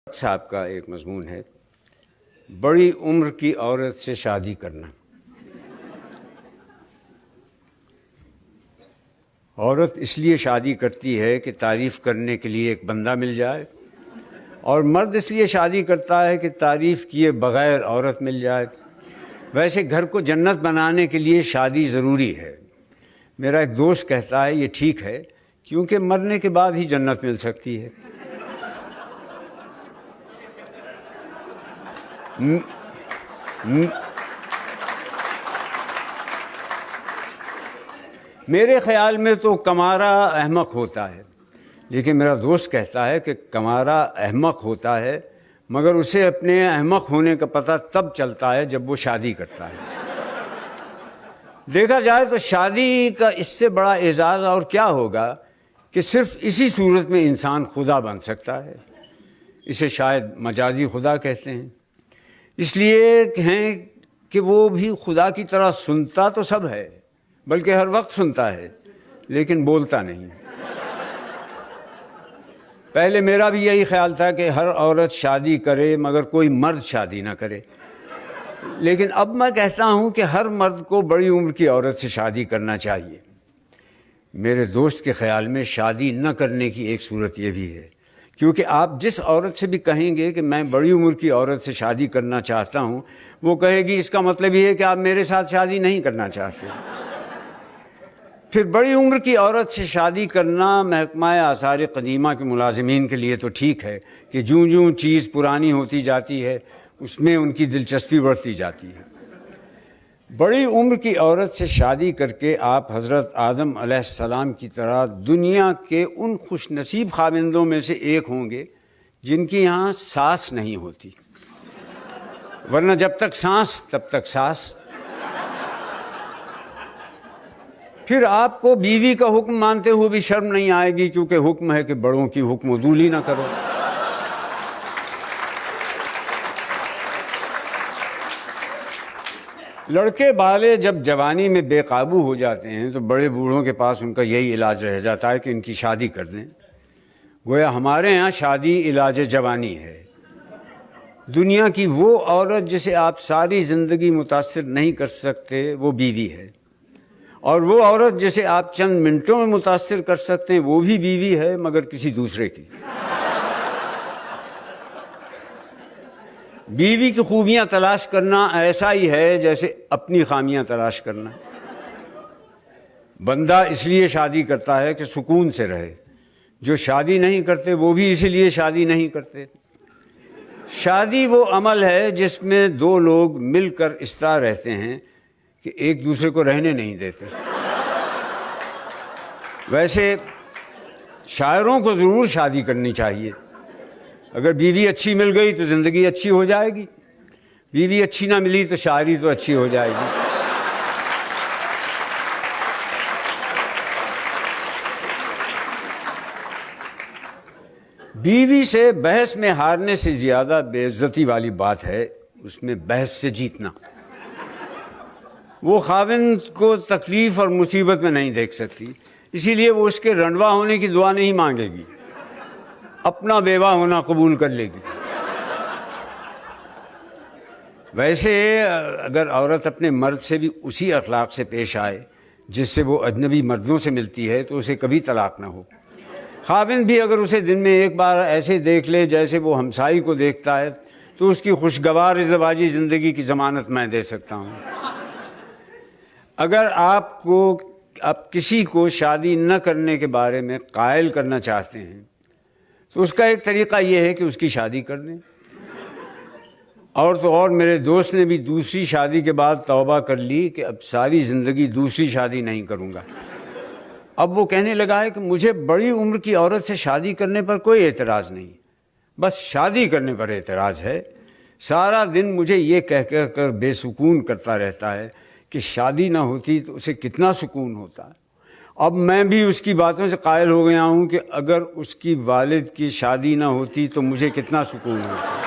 صاحب کا ایک مضمون ہے، بڑی عمر کی عورت سے شادی کرنا۔ عورت اس لیے شادی کرتی ہے کہ تعریف کرنے کے لیے ایک بندہ مل جائے، اور مرد اس لیے شادی کرتا ہے کہ تعریف کیے بغیر عورت مل جائے۔ ویسے گھر کو جنت بنانے کے لیے شادی ضروری ہے۔ میرا ایک دوست کہتا ہے یہ ٹھیک ہے کیونکہ مرنے کے بعد ہی جنت مل سکتی ہے۔ میرے خیال میں تو کمارا احمق ہوتا ہے، لیکن میرا دوست کہتا ہے کہ کمارا احمق ہوتا ہے مگر اسے اپنے احمق ہونے کا پتہ تب چلتا ہے جب وہ شادی کرتا ہے۔ دیکھا جائے تو شادی کا اس سے بڑا اعزاز اور کیا ہوگا کہ صرف اسی صورت میں انسان خدا بن سکتا ہے۔ اسے شاید مجازی خدا کہتے ہیں، اس لیے ہیں کہ وہ بھی خدا کی طرح سنتا تو سب ہے، بلکہ ہر وقت سنتا ہے لیکن بولتا نہیں۔ پہلے میرا بھی یہی خیال تھا کہ ہر عورت شادی کرے مگر کوئی مرد شادی نہ کرے، لیکن اب میں کہتا ہوں کہ ہر مرد کو بڑی عمر کی عورت سے شادی کرنا چاہیے۔ میرے دوست کے خیال میں شادی نہ کرنے کی ایک صورت یہ بھی ہے، کیونکہ آپ جس عورت سے بھی کہیں گے کہ میں بڑی عمر کی عورت سے شادی کرنا چاہتا ہوں، وہ کہے گی اس کا مطلب یہ ہے کہ آپ میرے ساتھ شادی نہیں کرنا چاہتے۔ پھر بڑی عمر کی عورت سے شادی کرنا محکمہ آثار قدیمہ کے ملازمین کے لیے تو ٹھیک ہے کہ جوں جوں چیز پرانی ہوتی جاتی ہے اس میں ان کی دلچسپی بڑھتی جاتی ہے۔ بڑی عمر کی عورت سے شادی کر کے آپ حضرت آدم علیہ السلام کی طرح دنیا کے ان خوش نصیب خاوندوں میں سے ایک ہوں گے جن کی یہاں ساس نہیں ہوتی، ورنہ جب تک سانس تب تک ساس۔ پھر آپ کو بیوی کا حکم مانتے ہوئے بھی شرم نہیں آئے گی، کیونکہ حکم ہے کہ بڑوں کی حکم عدولی نہ کرو۔ لڑکے بالے جب جوانی میں بے قابو ہو جاتے ہیں تو بڑے بوڑھوں کے پاس ان کا یہی علاج رہ جاتا ہے کہ ان کی شادی کر دیں۔ گویا ہمارے ہاں شادی علاج جوانی ہے۔ دنیا کی وہ عورت جسے آپ ساری زندگی متاثر نہیں کر سکتے وہ بیوی ہے، اور وہ عورت جسے آپ چند منٹوں میں متاثر کر سکتے ہیں وہ بھی بیوی ہے، مگر کسی دوسرے کی۔ بیوی کی خوبیاں تلاش کرنا ایسا ہی ہے جیسے اپنی خامیاں تلاش کرنا۔ بندہ اس لیے شادی کرتا ہے کہ سکون سے رہے، جو شادی نہیں کرتے وہ بھی اسی لیے شادی نہیں کرتے۔ شادی وہ عمل ہے جس میں دو لوگ مل کر اس طرح رہتے ہیں کہ ایک دوسرے کو رہنے نہیں دیتے۔ ویسے شاعروں کو ضرور شادی کرنی چاہیے۔ اگر بیوی اچھی مل گئی تو زندگی اچھی ہو جائے گی، بیوی اچھی نہ ملی تو شاعری تو اچھی ہو جائے گی۔ بیوی سے بحث میں ہارنے سے زیادہ بے عزتی والی بات ہے اس میں بحث سے جیتنا۔ وہ خاوند کو تکلیف اور مصیبت میں نہیں دیکھ سکتی، اسی لیے وہ اس کے رنڈوا ہونے کی دعا نہیں مانگے گی، اپنا بیوہ ہونا قبول کر لے گی۔ ویسے اگر عورت اپنے مرد سے بھی اسی اخلاق سے پیش آئے جس سے وہ اجنبی مردوں سے ملتی ہے تو اسے کبھی طلاق نہ ہو۔ خاوند بھی اگر اسے دن میں ایک بار ایسے دیکھ لے جیسے وہ ہمسائی کو دیکھتا ہے تو اس کی خوشگوار ازدواجی زندگی کی ضمانت میں دے سکتا ہوں۔ اگر آپ کسی کو شادی نہ کرنے کے بارے میں قائل کرنا چاہتے ہیں تو اس کا ایک طریقہ یہ ہے کہ اس کی شادی کر دیں۔ اور تو اور میرے دوست نے بھی دوسری شادی کے بعد توبہ کر لی کہ اب ساری زندگی دوسری شادی نہیں کروں گا۔ اب وہ کہنے لگا ہے کہ مجھے بڑی عمر کی عورت سے شادی کرنے پر کوئی اعتراض نہیں، بس شادی کرنے پر اعتراض ہے۔ سارا دن مجھے یہ کہہ کر بے سکون کرتا رہتا ہے کہ شادی نہ ہوتی تو اسے کتنا سکون ہوتا۔ اب میں بھی اس کی باتوں سے قائل ہو گیا ہوں کہ اگر اس کی والد کی شادی نہ ہوتی تو مجھے کتنا سکون ہوتا۔